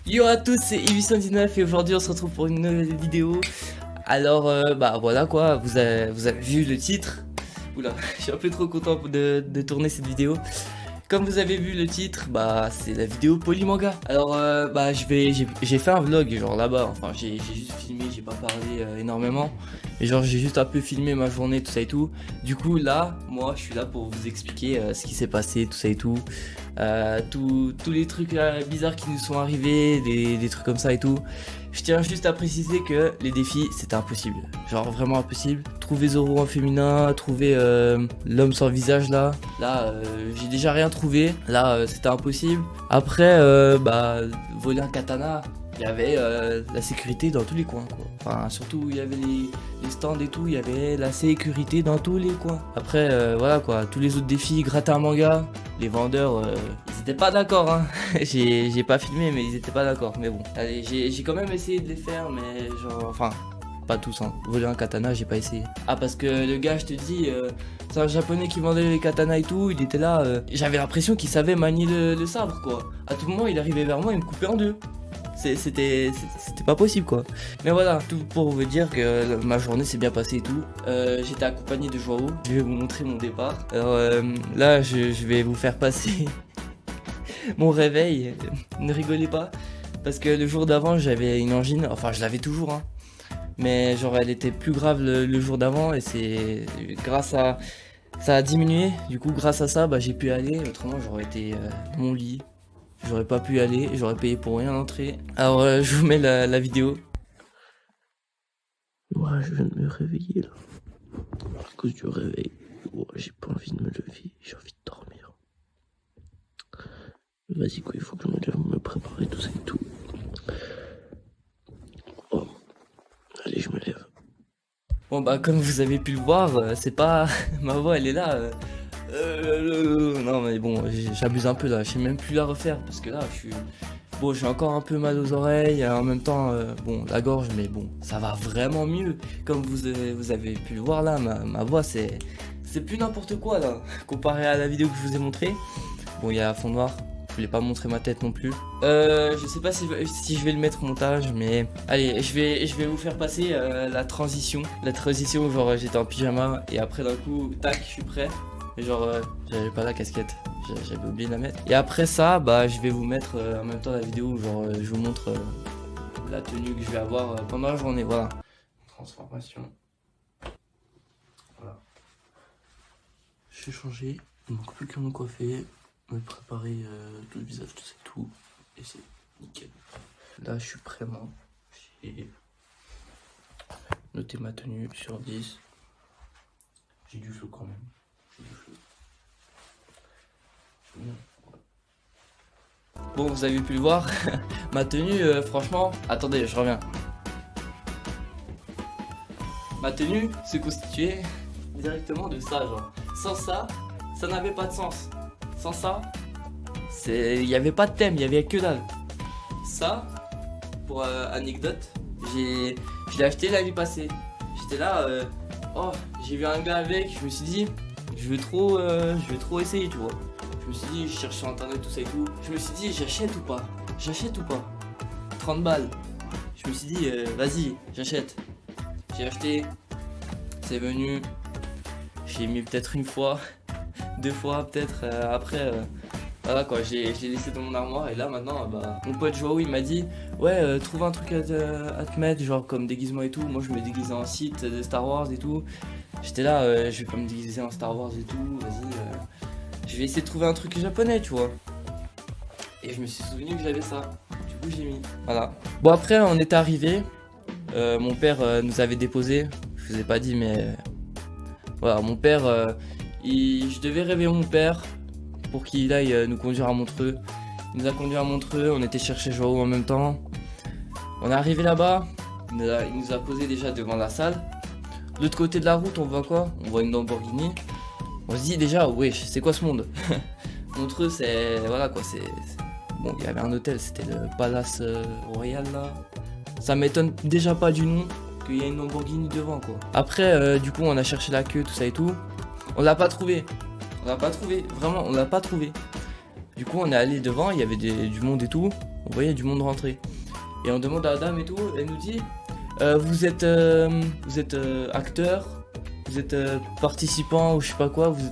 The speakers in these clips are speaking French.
Yo à tous, c'est Ivy119 et aujourd'hui on se retrouve pour une nouvelle vidéo. Alors bah voilà quoi, vous avez vu le titre. Oula, je suis un peu trop content de tourner cette vidéo. Comme vous avez vu le titre, bah c'est la vidéo Polymanga. Alors bah j'ai fait un vlog genre là-bas, enfin j'ai juste filmé, j'ai pas parlé énormément. Et genre j'ai juste un peu filmé ma journée, tout ça et tout. Du coup là, moi je suis là pour vous expliquer ce qui s'est passé, tout ça et tout. Tous les trucs bizarres qui nous sont arrivés, des trucs comme ça et tout. Je tiens juste à préciser que les défis c'était impossible, genre vraiment impossible. Trouver Zoro en féminin, trouver l'homme sans visage là, j'ai déjà rien trouvé, là c'était impossible. Après bah voler un katana, il y avait la sécurité dans tous les coins quoi. Enfin surtout il y avait les stands et tout, il y avait la sécurité dans tous les coins. Après voilà quoi, tous les autres défis, gratter un manga, les vendeurs ils étaient pas d'accord hein. J'ai pas filmé mais ils étaient pas d'accord, mais bon. Allez, j'ai quand même essayé de les faire mais genre enfin pas tous hein. Voler un katana, j'ai pas essayé. Ah parce que le gars, je te dis, c'est un japonais qui vendait les katanas et tout, il était là, j'avais l'impression qu'il savait manier le sabre quoi. À tout moment, il arrivait vers moi, il me coupait en deux. C'était pas possible quoi. Mais voilà, tout pour vous dire que ma journée s'est bien passée et tout. J'étais accompagné de Joao. Je vais vous montrer mon départ. Alors là, je vais vous faire passer mon réveil. Ne rigolez pas. Parce que le jour d'avant, j'avais une angine. Enfin, je l'avais toujours. Hein. Mais genre, elle était plus grave le jour d'avant. Et c'est grâce à... Ça a diminué. Du coup, grâce à ça, bah, j'ai pu aller. Autrement, j'aurais été dans mon lit. J'aurais pas pu y aller, j'aurais payé pour rien l'entrée. Alors je vous mets la vidéo. Moi je viens de me réveiller là. À cause du réveil. Ouais, j'ai pas envie de me lever, j'ai envie de dormir. Vas-y quoi, il faut que je me lève, me préparer tout ça et tout. Oh, allez je me lève. Bon bah comme vous avez pu le voir, c'est pas... ma voix elle est là. Non mais bon, j'abuse un peu là, je sais même plus la refaire parce que là je suis... Bon j'ai encore un peu mal aux oreilles, en même temps, bon la gorge, mais bon ça va vraiment mieux. Comme vous avez pu le voir là, ma voix c'est plus n'importe quoi là, comparé à la vidéo que je vous ai montrée. Bon il y a un fond noir, je voulais pas montrer ma tête non plus. Je sais pas si je vais le mettre au montage, mais allez je vais vous faire passer la transition. La transition genre j'étais en pyjama et après d'un coup, tac je suis prêt. Et genre j'avais pas la casquette, j'avais oublié de la mettre. Et après ça bah je vais vous mettre en même temps la vidéo où genre je vous montre la tenue que je vais avoir pendant la journée, voilà. Transformation. Voilà. J'ai changé, il manque plus qu'à me coiffer, me préparer tout le visage, tout ça et tout. Et c'est nickel. Là je suis prêt moi. J'ai noté ma tenue sur 10. J'ai du flow quand même. Bon, vous avez pu le voir, ma tenue, franchement, attendez, je reviens. Ma tenue se constituait directement de ça, genre. Sans ça, ça n'avait pas de sens. Sans ça, il n'y avait pas de thème, il n'y avait que dalle. Ça, pour anecdote, je l'ai acheté l'année passée. J'étais là, oh, j'ai vu un gars avec, je me suis dit, je vais trop essayer, tu vois. Je me suis dit, je cherche sur internet tout ça et tout. Je me suis dit, j'achète ou pas? J'achète ou pas? 30 balles. Je me suis dit, vas-y, j'achète. J'ai acheté, c'est venu. J'ai mis peut-être une fois, 2 fois peut-être. Après, voilà quoi, j'ai laissé dans mon armoire et là maintenant, bah, mon pote Joao il m'a dit, ouais, trouve un truc à te mettre, genre comme déguisement et tout. Moi je me déguisais en Sith de Star Wars et tout. J'étais là, je vais pas me déguiser en Star Wars et tout, vas-y. Je vais essayer de trouver un truc japonais, tu vois. Et je me suis souvenu que j'avais ça. Du coup, j'ai mis. Voilà. Bon, après, on est arrivé. Mon père nous avait déposé. Je vous ai pas dit, mais. Voilà, mon père. Je devais réveiller mon père pour qu'il aille nous conduire à Montreux. Il nous a conduit à Montreux. On était chercher Joao en même temps. On est arrivé là-bas. Il nous a posé déjà devant la salle. De l'autre côté de la route, on voit quoi? On voit une Lamborghini. On se dit déjà, wesh, c'est quoi ce monde? Montreux, c'est... Voilà quoi, c'est... Bon, il y avait un hôtel, c'était le Palace Royal là. Ça m'étonne déjà pas du nom qu'il y a une Lamborghini devant quoi. Après, du coup, on a cherché la queue, tout ça et tout. On l'a pas trouvé. On l'a pas trouvé, vraiment, on l'a pas trouvé. Du coup, on est allé devant, il y avait du monde et tout. On voyait du monde rentrer. Et on demande à la dame et tout, elle nous dit vous êtes acteur, vous êtes participant ou je sais pas quoi, vous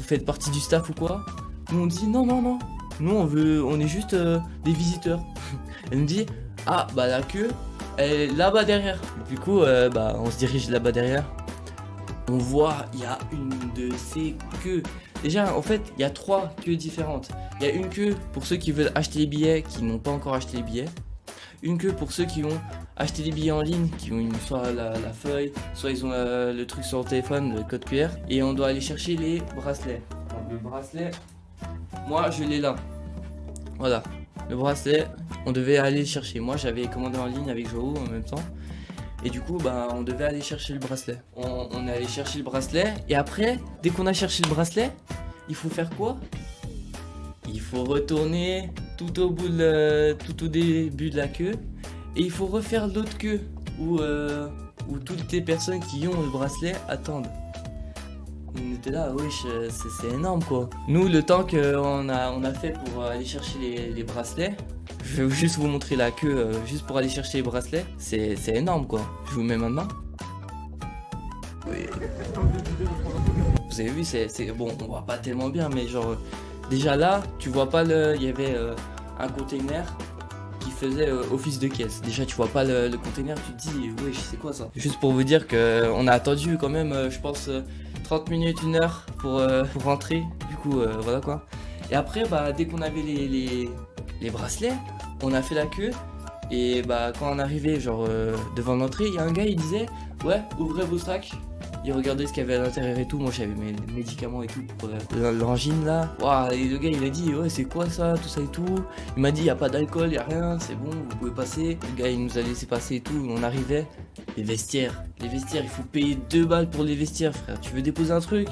faites partie du staff ou quoi? Nous on dit non, nous on est juste des visiteurs. Elle nous dit ah bah la queue elle est là-bas derrière. Du coup bah on se dirige là-bas derrière. On voit il y a une de ces queues. Déjà en fait il y a 3 queues différentes. Il y a une queue pour ceux qui veulent acheter les billets qui n'ont pas encore acheté les billets. Une queue pour ceux qui ont acheté les billets en ligne, qui ont soit la feuille, soit ils ont le truc sur leur téléphone, le code QR. Et on doit aller chercher les bracelets. Donc, le bracelet, moi je l'ai là. Voilà, le bracelet, on devait aller le chercher. Moi j'avais commandé en ligne avec Joao en même temps. Et du coup, bah, on devait aller chercher le bracelet. On est allé chercher le bracelet. Et après, dès qu'on a cherché le bracelet, il faut faire quoi? Il faut retourner tout au début de la queue. Et il faut refaire l'autre queue. Où toutes les personnes qui ont le bracelet attendent. On était là, wesh, c'est énorme quoi. Nous, le temps qu'on a fait pour aller chercher les bracelets, je vais juste vous montrer la queue juste pour aller chercher les bracelets. C'est énorme quoi. Je vous mets maintenant. Oui. Vous avez vu, c'est bon, on voit pas tellement bien, mais genre déjà là, tu vois pas il y avait un container qui faisait office de caisse. Déjà tu vois pas le container, tu te dis wesh, c'est quoi ça? Juste pour vous dire que on a attendu quand même, je pense 30 minutes, 1 heure pour rentrer. Du coup voilà quoi. Et après bah dès qu'on avait les bracelets, on a fait la queue. Et bah quand on arrivait genre devant l'entrée, il y a un gars, il disait ouais, ouvrez vos sacs. Il regardait ce qu'il y avait à l'intérieur et tout. Moi j'avais mes médicaments et tout pour l'angine là. Waouh, et le gars il a dit ouais, c'est quoi ça, tout ça et tout. Il m'a dit y a pas d'alcool, y a rien, c'est bon, vous pouvez passer. Le gars il nous a laissé passer et tout. On arrivait. Les vestiaires, il faut payer 2 balles pour les vestiaires, frère. Tu veux déposer un truc,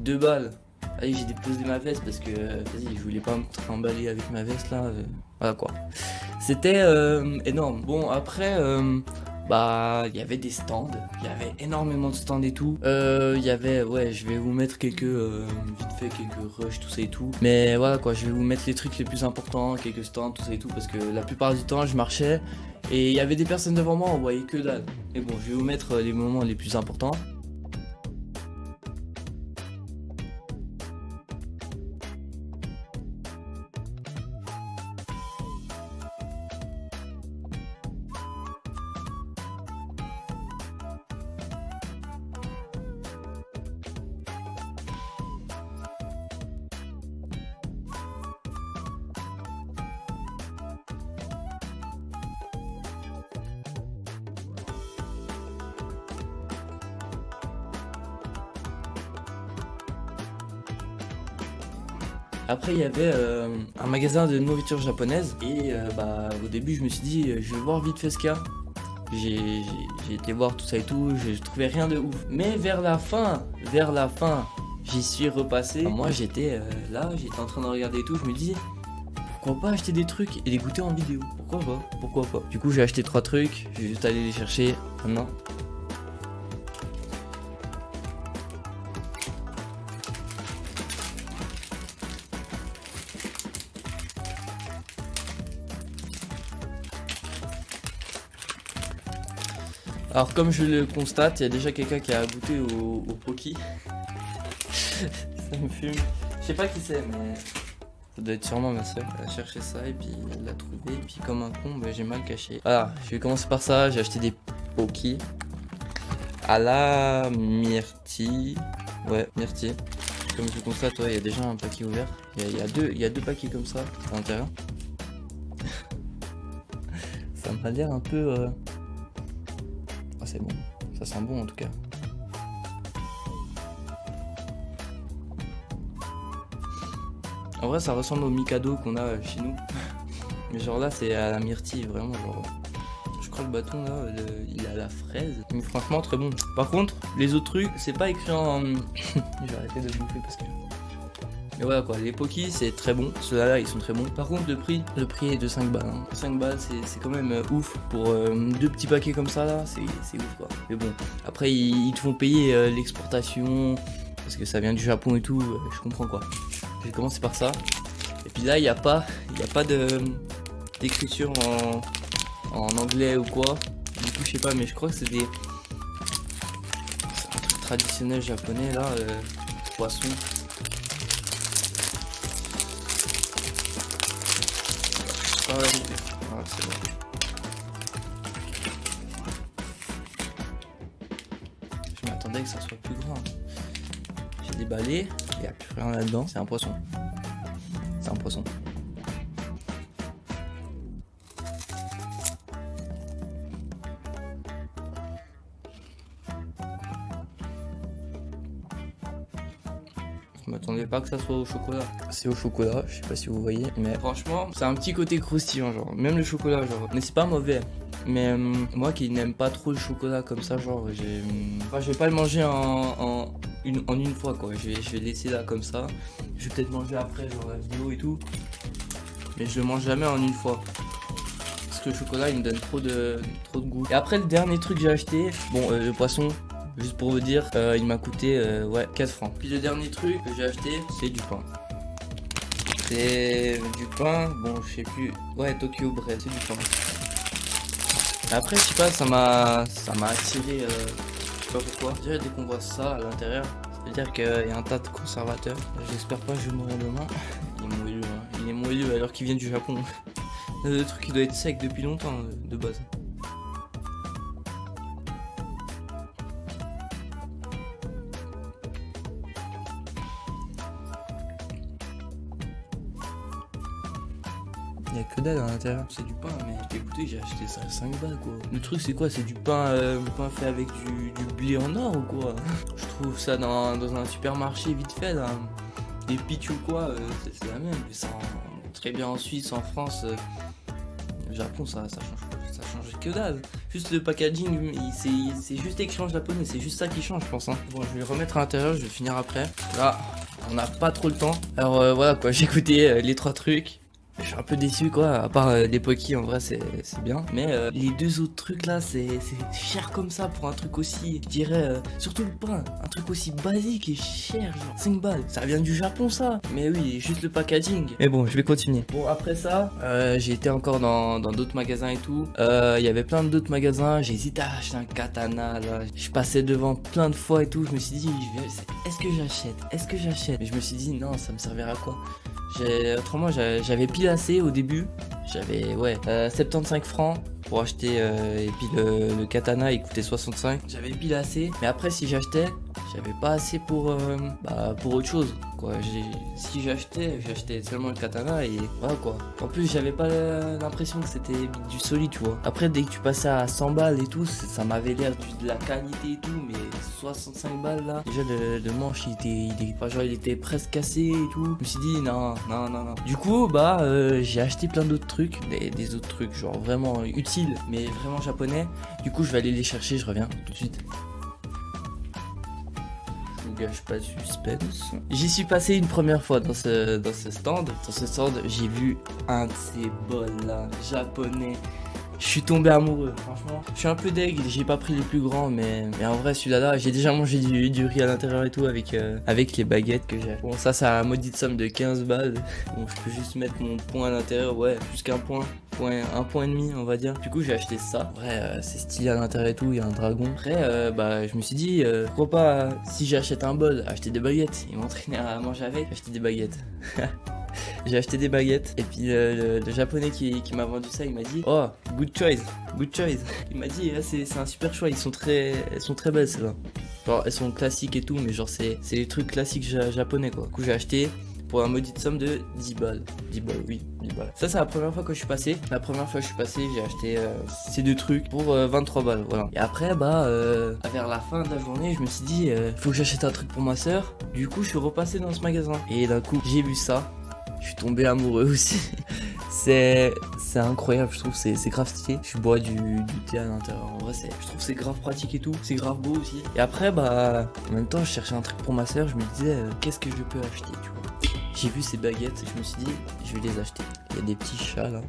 2 balles. Allez, j'ai déposé ma veste parce que vas-y, je voulais pas me trimballer avec ma veste là. Voilà quoi. C'était énorme. Bon après bah il y avait des stands, il y avait énormément de stands et tout. Il y avait, ouais, je vais vous mettre quelques vite fait quelques rushs, tout ça et tout. Mais voilà quoi, je vais vous mettre les trucs les plus importants, quelques stands, tout ça et tout, parce que la plupart du temps je marchais et il y avait des personnes devant moi, on voyait que dalle. Mais bon, je vais vous mettre les moments les plus importants. Après il y avait un magasin de nourriture japonaise et bah au début je me suis dit je vais voir vite fait ce qu'il y a. J'ai été voir tout ça et tout, je trouvais rien de ouf. Mais vers la fin, j'y suis repassé. Moi j'étais là, j'étais en train de regarder et tout, je me dis pourquoi pas acheter des trucs et les goûter en vidéo. Pourquoi pas. Du coup j'ai acheté 3 trucs, je vais juste aller les chercher maintenant. Alors comme je le constate, il y a déjà quelqu'un qui a goûté au Pocky. Ça me fume. Je sais pas qui c'est, mais ça doit être sûrement ma soeur. Elle a cherché ça et puis elle l'a trouvé. Et puis comme un con, bah, j'ai mal caché. Voilà, je vais commencer par ça. J'ai acheté des Pocky à la myrtille. Ouais, myrtille. Comme je le constate, ouais, il y a déjà un paquet ouvert. Il y a deux paquets comme ça à l'intérieur. Ça m'a l'air un peu... Ah, c'est bon, ça sent bon en tout cas. En vrai ça ressemble au Mikado qu'on a chez nous. Mais genre là c'est à la myrtille, vraiment genre. Je crois que le bâton là, il est à la fraise. Mais franchement très bon. Par contre, les autres trucs, c'est pas écrit en... Je vais arrêter de bouffer parce que... Mais voilà quoi, les Pocky c'est très bon, ceux-là ils sont très bons. Par contre le prix est de 5 balles. Hein. 5 balles c'est quand même ouf pour 2 petits paquets comme ça là, c'est ouf quoi. Mais bon, après ils te font payer l'exportation parce que ça vient du Japon et tout, je comprends quoi. Je vais commencer par ça. Et puis là il n'y a pas de petite écriture en anglais ou quoi. Du coup je sais pas, mais je crois que c'est un truc traditionnel japonais là, poisson. Ah, c'est bon. Je m'attendais que ça soit plus grand. J'ai déballé, il n'y a plus rien là-dedans. C'est un poisson. C'est un poisson. Je m'attendais pas que ça soit au chocolat. C'est au chocolat, je sais pas si vous voyez, mais franchement, c'est un petit côté croustillant, genre. Même le chocolat, genre. Mais c'est pas mauvais. Mais moi qui n'aime pas trop le chocolat comme ça, genre, enfin, je vais pas le manger en une fois, quoi. Je vais le laisser là comme ça. Je vais peut-être manger après, genre la vidéo et tout. Mais je le mange jamais en une fois. Parce que le chocolat, il me donne trop de goût. Et après, le dernier truc que j'ai acheté, bon, le poisson. Juste pour vous dire, il m'a coûté ouais, 4 francs. Puis le dernier truc que j'ai acheté, c'est du pain. C'est du pain, bon je sais plus, ouais Tokyo Bread, c'est du pain. Après je sais pas, ça m'a attiré, je sais pas pourquoi. Déjà dès qu'on voit ça à l'intérieur, ça veut dire qu'il y a un tas de conservateurs. J'espère pas que je vais mourir demain. Il est moelleux, hein. Il est moelleux alors qu'il vient du Japon. Le truc il doit être sec depuis longtemps de base. Il y a que dalle à l'intérieur, c'est du pain, mais écoutez, j'ai acheté ça à 5 balles quoi. Le truc c'est quoi? C'est du pain, fait avec du blé en or ou quoi? Je trouve ça dans un supermarché vite fait là. Des pitchs ou quoi, c'est la même. Mais ça très bien en Suisse, en France, au Japon ça change que dalle. Juste le packaging, c'est juste écrit en japonais, c'est juste ça qui change je pense. Hein. Bon, je vais le remettre à l'intérieur, je vais finir après. Là, on n'a pas trop le temps. Alors voilà quoi, j'ai écouté les 3 trucs. Je suis un peu déçu quoi, à part les Poki en vrai c'est bien. Mais les 2 autres trucs là c'est cher comme ça pour un truc aussi, je dirais, surtout le pain, un truc aussi basique et cher, genre 5 balles. Ça vient du Japon ça. Mais oui, juste le packaging. Mais bon, je vais continuer. Bon après ça, j'ai été encore dans d'autres magasins et tout. Il y avait plein d'autres magasins, j'ai hésité à acheter un katana là. Je passais devant plein de fois et tout, je me suis dit, est-ce que j'achète? Mais je me suis dit non, ça me servira à quoi? Autrement j'avais pile assez au début, j'avais ouais 75 francs pour acheter et puis le katana il coûtait 65, j'avais pile assez, mais après si j'achetais j'avais pas assez pour autre chose quoi. Si j'achetais seulement le katana et voilà quoi. En plus j'avais pas l'impression que c'était du solide tu vois. Après dès que tu passais à 100 balles et tout, ça m'avait l'air de la qualité et tout, mais 65 balles là, déjà le manche il était presque cassé et tout. Je me suis dit non. Du coup j'ai acheté plein d'autres trucs, des autres trucs genre vraiment utiles mais vraiment japonais. Du coup je vais aller les chercher, je reviens tout de suite. Gâche pas de suspense. J'y suis passé une première fois dans ce stand. Dans ce stand, j'ai vu un de ces bols là, japonais. Je suis tombé amoureux, franchement. Je suis un peu deg, j'ai pas pris les plus grands, mais en vrai celui-là, j'ai déjà mangé du riz à l'intérieur et tout avec les baguettes que j'ai. Bon, ça a un maudite somme de 15 balles. Bon, je peux juste mettre mon point à l'intérieur, ouais, plus qu'un point. Un point et demi on va dire. Du coup j'ai acheté ça. Ouais c'est stylé à l'intérieur et tout, il y a un dragon. Après je me suis dit pourquoi pas si j'achète un bol, acheter des baguettes. Il m'entraînait à manger avec, acheter des baguettes. J'ai acheté des baguettes et puis le japonais qui m'a vendu ça, il m'a dit oh good choice. Il m'a dit c'est un super choix, elles sont très belles celles-là. Genre elles sont classiques et tout, mais genre c'est les trucs classiques japonais quoi. Du coup j'ai acheté pour un maudite somme de 10 balles. 10 balles, oui, 10 balles. Ça, c'est la première fois que je suis passé. La première fois que je suis passé, j'ai acheté ces 2 trucs pour 23 balles, voilà. Et après, vers la fin de la journée, je me suis dit, faut que j'achète un truc pour ma soeur. Du coup, je suis repassé dans ce magasin. Et d'un coup, j'ai vu ça. Je suis tombé amoureux aussi. C'est incroyable, je trouve, c'est grave stylé. Je bois du thé à l'intérieur. En vrai, je trouve c'est grave pratique et tout. C'est grave beau aussi. Et après, en même temps, je cherchais un truc pour ma soeur. Je me disais, qu'est-ce que je peux acheter, tu vois. J'ai vu ces baguettes et je me suis dit, je vais les acheter. Il y a des petits chats là.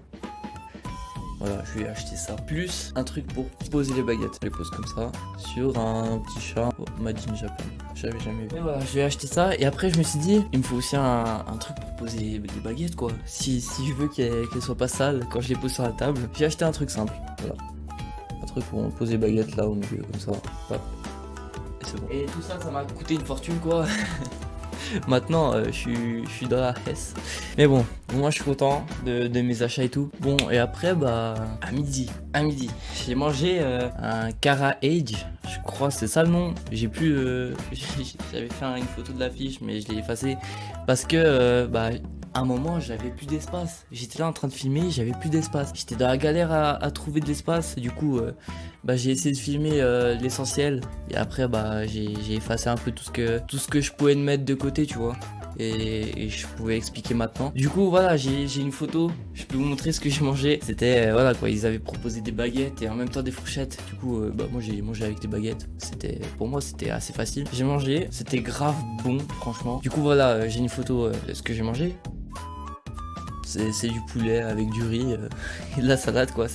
Voilà, je lui ai acheté ça. Plus un truc pour poser les baguettes. Je les pose comme ça sur un petit chat. Oh, Made in Japan. J'avais jamais vu. Et voilà, je lui ai acheté ça. Et après, je me suis dit, il me faut aussi un truc pour poser les baguettes, quoi. Si je veux qu'elles soient pas sales quand je les pose sur la table, j'ai acheté un truc simple. Voilà. Un truc pour poser les baguettes là au milieu, comme ça. Hop. Et c'est bon. Et tout ça, ça m'a coûté une fortune, quoi. Maintenant, je suis dans la hesse. Mais bon, moi je suis content de mes achats et tout. Bon, et après, bah, à midi, j'ai mangé un Cara Age. Je crois c'est ça le nom. J'ai plus. J'avais fait une photo de l'affiche, mais je l'ai effacé. Parce que, bah, à un moment, j'avais plus d'espace. J'étais là en train de filmer, j'avais plus d'espace. J'étais dans la galère à trouver de l'espace. Du coup, bah, j'ai essayé de filmer l'essentiel. Et après, bah, j'ai effacé un peu tout ce que je pouvais mettre de côté, tu vois. Et je pouvais expliquer maintenant. Du coup, voilà, j'ai une photo. Je peux vous montrer ce que j'ai mangé. C'était, voilà quoi, ils avaient proposé des baguettes et en même temps des fourchettes. Du coup, bah, moi j'ai mangé avec des baguettes. Pour moi, c'était assez facile. J'ai mangé, c'était grave bon, franchement. Du coup, voilà, j'ai une photo de ce que j'ai mangé. C'est du poulet avec du riz et de la salade, quoi.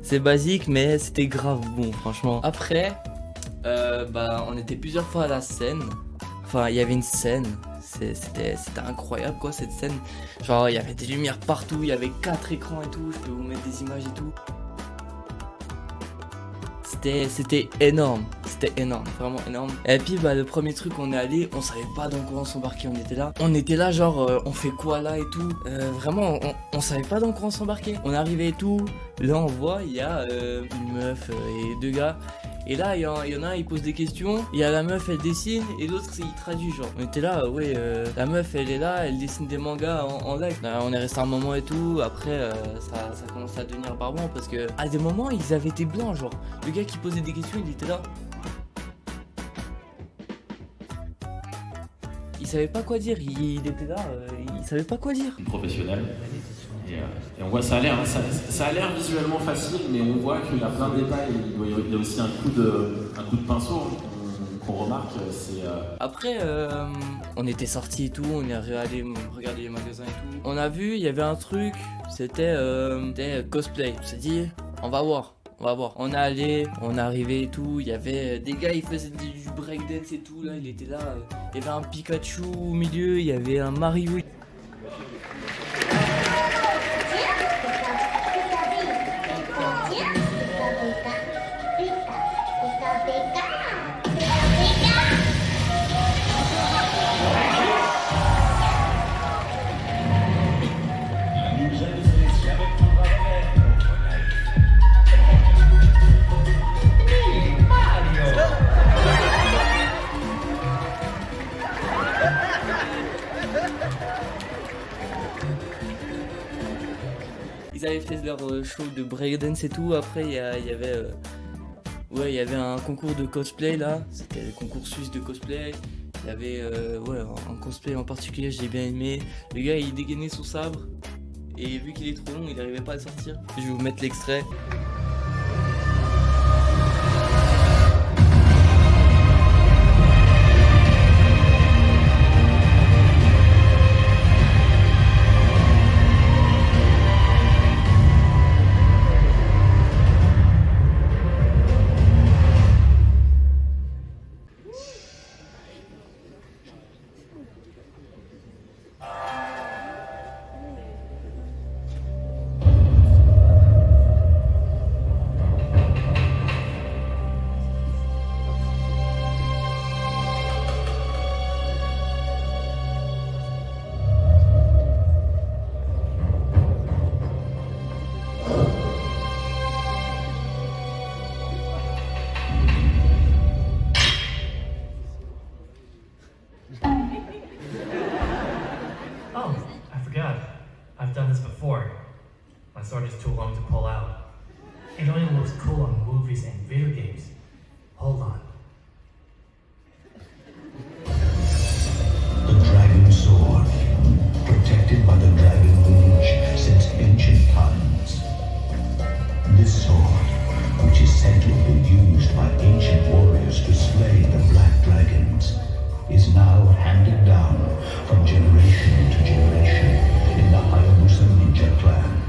C'est basique, mais c'était grave bon, franchement. Après, bah, on était plusieurs fois à la scène. Enfin, il y avait une scène. C'était incroyable, quoi, cette scène. Genre, il y avait des lumières partout, il y avait 4 écrans et tout. Je peux vous mettre des images et tout. C'était énorme, vraiment énorme. Et puis bah le premier truc, on est allé, on savait pas dans quoi on s'embarquait, on était là genre on fait quoi là et tout. Vraiment on savait pas dans quoi on s'embarquait. On arrivait et tout, là on voit il y a une meuf et 2 gars. Et là, il y en a un, il pose des questions. Il y a la meuf, elle dessine. Et l'autre, il traduit. Genre, on était là, ouais, la meuf, elle est là, elle dessine des mangas en live. Là, on est resté un moment et tout. Après, ça commence à devenir barbant parce que à des moments, ils avaient été blancs. Genre, le gars qui posait des questions, il était là. Il savait pas quoi dire. Il était là, il savait pas quoi dire. Professionnel. Et on voit, ça a l'air visuellement facile, mais on voit qu'il y a plein de détails. Il y a aussi un coup de pinceau qu'on remarque. Après, on était sortis et tout, on est allé regarder les magasins et tout. On a vu, il y avait un truc, c'était cosplay. On s'est dit, on va voir. On est allé, on est arrivé et tout. Il y avait des gars, ils faisaient du breakdance et tout. Là, il était là. Il y avait un Pikachu au milieu, il y avait un Mario. Ils avaient fait leur show de breakdance et tout. Après, il y avait un concours de cosplay là. C'était le concours suisse de cosplay. Il y avait un cosplay en particulier, j'ai bien aimé. Le gars, il dégainait son sabre. Et vu qu'il est trop long, il n'arrivait pas à le sortir. Je vais vous mettre l'extrait. I've done this before. My sword is too long to pull out. It only looks cool on movies and video games. Hold on. The Dragon Sword, protected by the Dragon Lineage since ancient times. This sword, which is said to have been used by ancient warriors to slay the Black Dragons, is now handed down from generation to generation in the Hayabusa Ninja clan,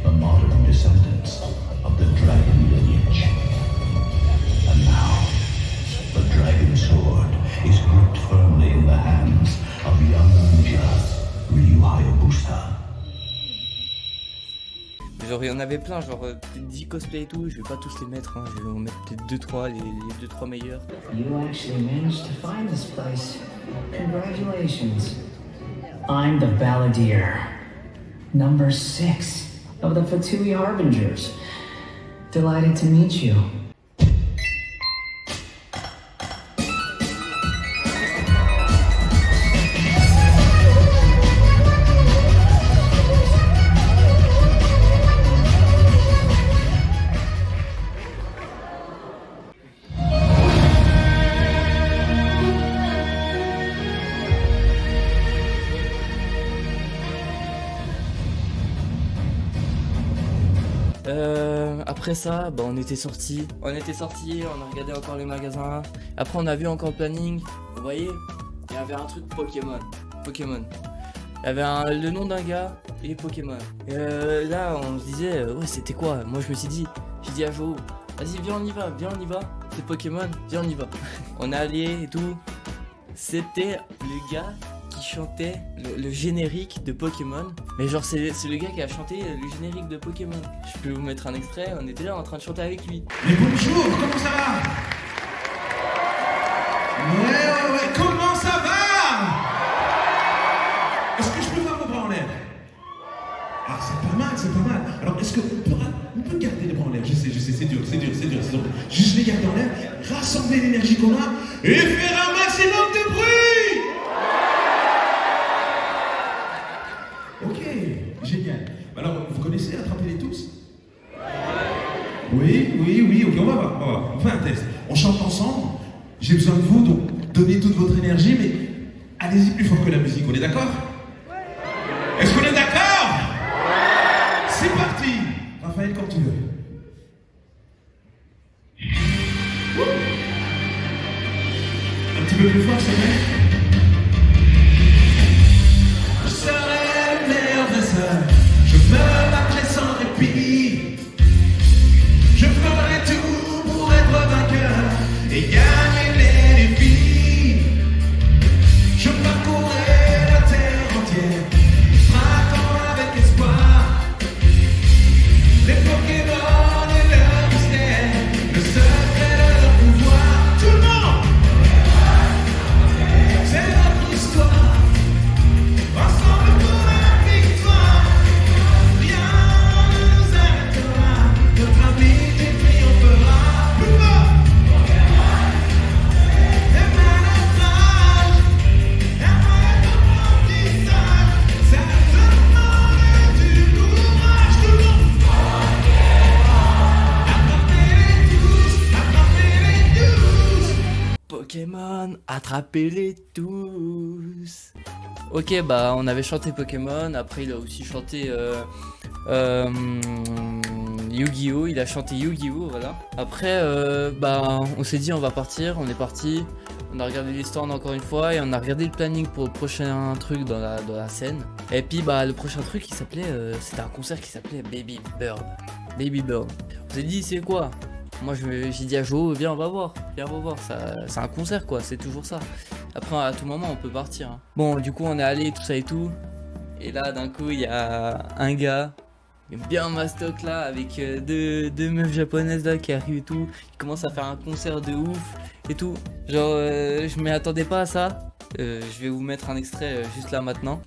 the modern descendant descendants of the dragon lineage. And now, the dragon sword is gripped firmly in the hands of young ninja Ryu Hayabusa. Genre il y en avait plein, genre peut-être 10 cosplays et tout, je vais pas tous les mettre, hein. Je vais en mettre peut-être 2-3, les 2-3 meilleurs. You actually managed to find this place. Congratulations. I'm the Balladeer, number 6 of the Fatui Harbingers. Delighted to meet you. Après ça, bah, on était sortis, on a regardé encore les magasins. Après on a vu encore le planning. Vous voyez, il y avait un truc Pokémon. Il y avait le nom d'un gars et Pokémon. Et là on se disait, ouais c'était quoi? Moi je me suis dit, j'ai dit à Jo, vas-y viens on y va, c'est Pokémon, viens on y va. On est allé et tout. C'était le gars qui chantait le générique de Pokémon. Mais genre c'est le gars qui a chanté le générique de Pokémon. Je peux vous mettre un extrait, on était là en train de chanter avec lui. Mais bonjour, comment ça va? Ouais, comment ça va? Est-ce que je peux voir vos bras en l'air? Ah, c'est pas mal. Alors, est-ce qu'on peut garder les bras en l'air? Je sais, c'est dur. Donc, juste les garder en l'air, rassembler l'énergie qu'on a et faire un maximum de bruit! Ok, génial. Alors, vous connaissez Attrapez-les tous? Oui, ok, on va voir. On fait un test. On chante ensemble. J'ai besoin de vous, donc donnez toute votre énergie, mais allez-y plus fort que la musique, on est d'accord? Est-ce qu'on est d'accord? C'est parti! Raphaël, quand tu veux. Un petit peu plus fort, c'est vrai? Je serai le meilleur dresseur. Je me battrai sans répit. Je ferai tout pour être vainqueur et gagner les défis. Je parcourrai la terre entière, frappant avec espoir. Les Pokémon et leur mystère, le secret de leur pouvoir. Tout le monde! C'est notre histoire. Ensemble pour la victoire. Rien ne nous arrêtera. Notre amitié triomphera. Plus fort! Et malgré apprentissage, ça demande du courage. Tout le monde! Pokémon, attrapez-les tous. Ok, bah on avait chanté Pokémon. Après il a aussi chanté Yu-Gi-Oh! Il a chanté Yu-Gi-Oh! Voilà. Après bah on s'est dit on va partir. On est parti. On a regardé les stands encore une fois et on a regardé le planning pour le prochain truc dans la scène. Et puis bah le prochain truc il s'appelait c'était un concert qui s'appelait Baby Bird. On s'est dit c'est quoi? Moi j'ai dit à Jo, viens on va voir, c'est un concert quoi, c'est toujours ça. Après à tout moment on peut partir. Hein. Bon du coup on est allé tout ça et tout. Et là d'un coup il y a un gars, bien mastoc là, avec deux meufs japonaises là qui arrivent et tout. Il commence à faire un concert de ouf et tout. Genre je m'y attendais pas à ça. Je vais vous mettre un extrait juste là maintenant.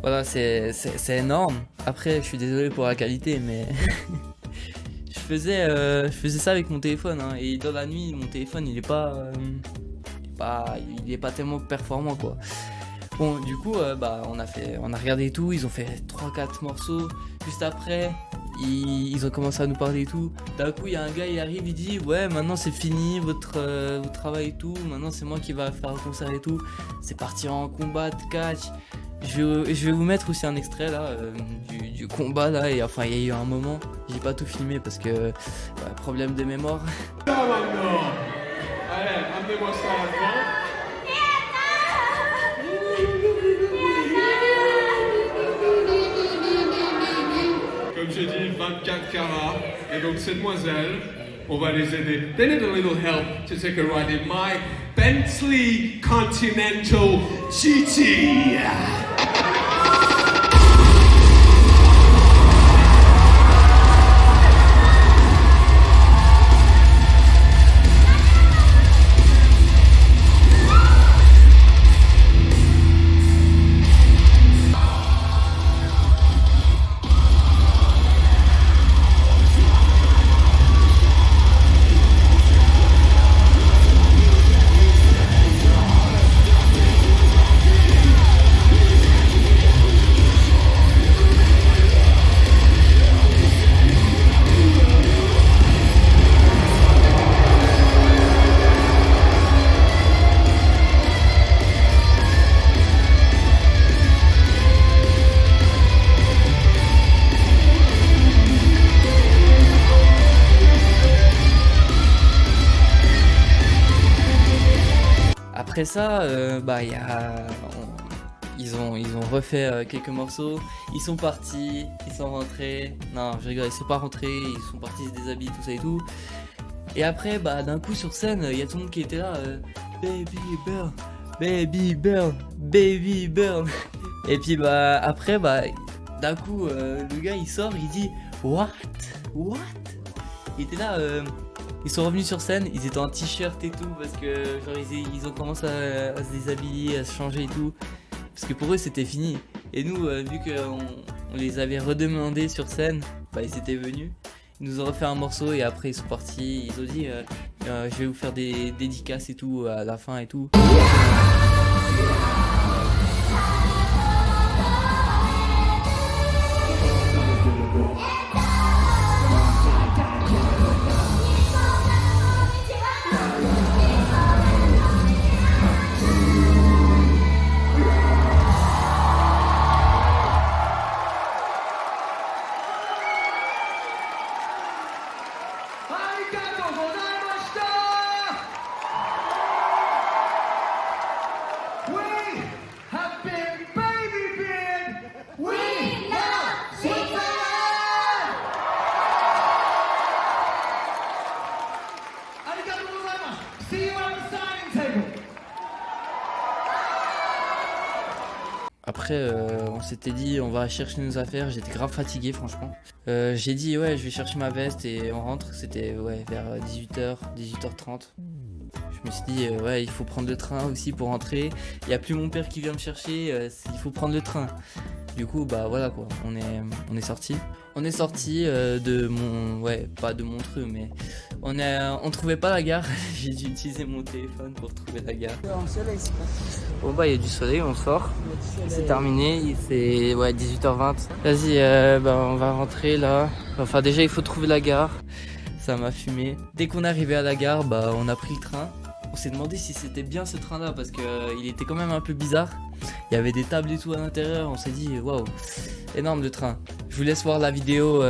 Voilà, c'est énorme. Après, je suis désolé pour la qualité, mais je faisais ça avec mon téléphone, hein, et dans la nuit, mon téléphone, il est pas tellement performant, quoi. Bon, du coup, on a regardé tout. Ils ont fait 3-4 morceaux. Juste après, ils ont commencé à nous parler et tout. D'un coup, il y a un gars, il arrive, il dit ouais, maintenant c'est fini votre travail et tout. Maintenant, c'est moi qui va faire un concert et tout. C'est parti en combat de catch. Je vais vous mettre aussi un extrait là du combat là, et enfin il y a eu un moment, j'ai pas tout filmé parce que problème de mémoire. Ça maintenant. Allez, amenez-moi ça à l'avant. Comme j'ai dit, 24 carats. Et donc ces demoiselles, on va les aider. They need a little help to take a ride in my Bentley Continental GT. Après ça, ils ont refait quelques morceaux, ils sont partis, ils sont rentrés, non je rigole, ils sont pas rentrés, ils sont partis se déshabiller, tout ça et tout. Et après, d'un coup sur scène, il y a tout le monde qui était là, Baby Burn, Baby Burn, Baby Burn. Et puis après, d'un coup, le gars il sort, il dit What? Il était là, Ils sont revenus sur scène, ils étaient en t-shirt et tout parce que genre ils ont commencé à se déshabiller, à se changer et tout. Parce que pour eux c'était fini. Et nous, vu qu'on on les avait redemandés sur scène, bah ils étaient venus. Ils nous ont refait un morceau et après ils sont partis. Ils ont dit je vais vous faire des dédicaces et tout à la fin et tout. Après, on s'était dit on va chercher nos affaires, j'étais grave fatigué franchement. J'ai dit ouais je vais chercher ma veste et on rentre, c'était ouais, vers 18h, 18h30. Je me suis dit ouais il faut prendre le train aussi pour rentrer. Il n'y a plus mon père qui vient me chercher, il faut prendre le train. Du coup bah voilà quoi, on est sorti. On est sorti de mon... ouais pas de Montreux mais on trouvait pas la gare. J'ai dû utiliser mon téléphone pour trouver la gare. Bon bah il y a du soleil, on sort. C'est terminé, c'est ouais 18h20. Vas-y bah on va rentrer là. Enfin déjà il faut trouver la gare. Ça m'a fumé. Dès qu'on est arrivé à la gare, bah on a pris le train. On s'est demandé si c'était bien ce train là parce que il était quand même un peu bizarre. Il y avait des tables et tout à l'intérieur, on s'est dit waouh, énorme le train. Je vous laisse voir la vidéo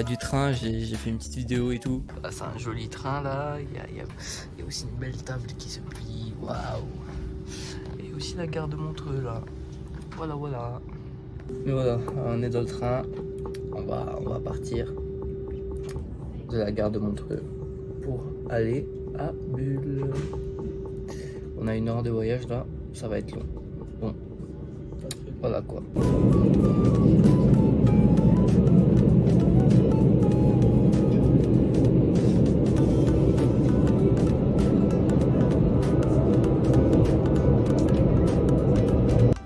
du train, j'ai fait une petite vidéo et tout. Ah, c'est un joli train là, il y a aussi une belle table qui se plie, waouh. Et aussi la gare de Montreux là, voilà. Mais voilà, on est dans le train, on va partir de la gare de Montreux pour aller à Bulle. On a 1 heure de voyage là, ça va être long. Bon, voilà quoi.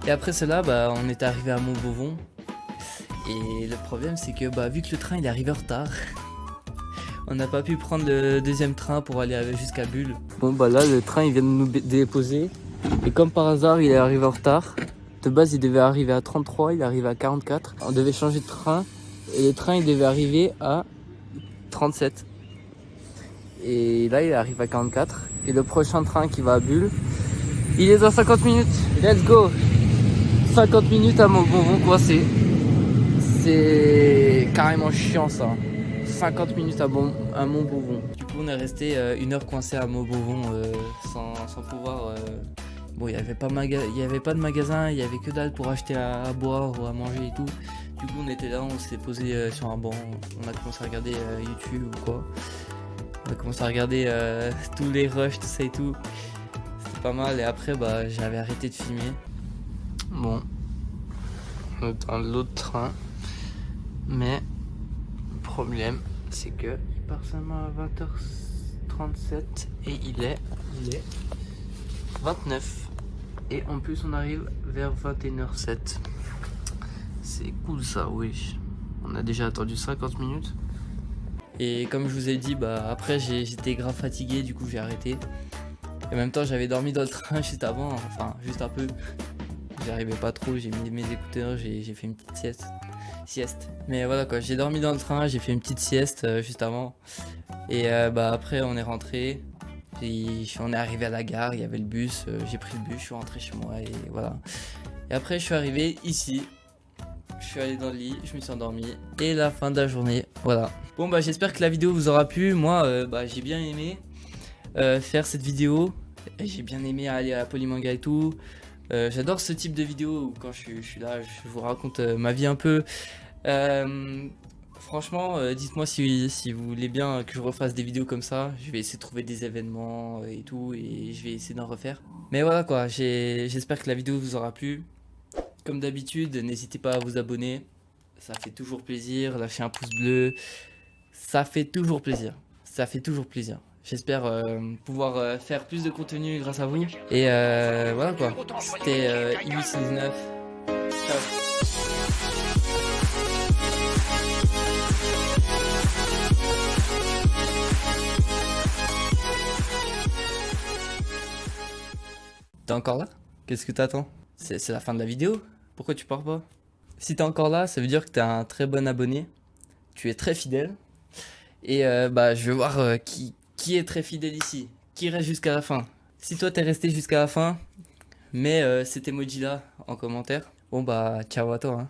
Et après cela, bah, on est arrivé à Montbovon. Et le problème c'est que bah, vu que le train il est arrivé en retard, on n'a pas pu prendre le deuxième train pour aller jusqu'à Bulle. Bon bah là le train il vient de nous déposer. Et comme par hasard il est arrivé en retard. De base il devait arriver à 33, il est arrivé à 44. On devait changer de train. Et le train il devait arriver à 37. Et là il arrive à 44. Et le prochain train qui va à Bulle, il est dans 50 minutes. Let's go. 50 minutes à Montbovon coincé. C'est carrément chiant ça. 50 minutes à Montbovon. Du coup on est resté 1 heure coincé à Montbovon sans pouvoir... Bon il n'y avait pas de magasin, il n'y avait que dalle pour acheter à boire ou à manger et tout. Du coup on était là, on s'est posé sur un banc, on a commencé à regarder YouTube ou quoi. On a commencé à regarder tous les rushs, tout ça et tout. C'était pas mal et après bah j'avais arrêté de filmer. Bon, on est dans l'autre train, mais le problème c'est que il part seulement à 20h37 et il est 29 et en plus on arrive vers 21h07. C'est cool ça, oui. On a déjà attendu 50 minutes. Et comme je vous ai dit, bah après j'étais grave fatigué, du coup j'ai arrêté. Et en même temps j'avais dormi dans le train juste avant, enfin juste un peu. J'arrivais pas trop, j'ai mis mes écouteurs, j'ai fait une petite sieste. Mais voilà quoi, j'ai dormi dans le train, j'ai fait une petite sieste juste avant. Et bah après on est rentré. On est arrivé à la gare, il y avait le bus, j'ai pris le bus, je suis rentré chez moi et voilà. Et après je suis arrivé ici, je suis allé dans le lit, je me suis endormi et la fin de la journée, voilà. Bon bah j'espère que la vidéo vous aura plu, moi bah, j'ai bien aimé faire cette vidéo, j'ai bien aimé aller à Polymanga et tout. J'adore ce type de vidéo où quand je suis là, je vous raconte ma vie un peu. Franchement, dites-moi si vous voulez bien que je refasse des vidéos comme ça. Je vais essayer de trouver des événements et tout et je vais essayer d'en refaire. Mais voilà quoi, j'espère que la vidéo vous aura plu. Comme d'habitude, n'hésitez pas à vous abonner. Ça fait toujours plaisir. Lâchez un pouce bleu. Ça fait toujours plaisir. ça fait toujours plaisir. J'espère pouvoir faire plus de contenu grâce à vous. Et voilà quoi. C'était Ibis19. Ciao. T'es encore là? Qu'est-ce que t'attends? C'est la fin de la vidéo? Pourquoi tu pars pas? Si t'es encore là, ça veut dire que t'es un très bon abonné. Tu es très fidèle. Et bah je veux voir qui est très fidèle ici. Qui reste jusqu'à la fin. Si toi t'es resté jusqu'à la fin, mets cet emoji là en commentaire. Bon bah ciao à toi hein.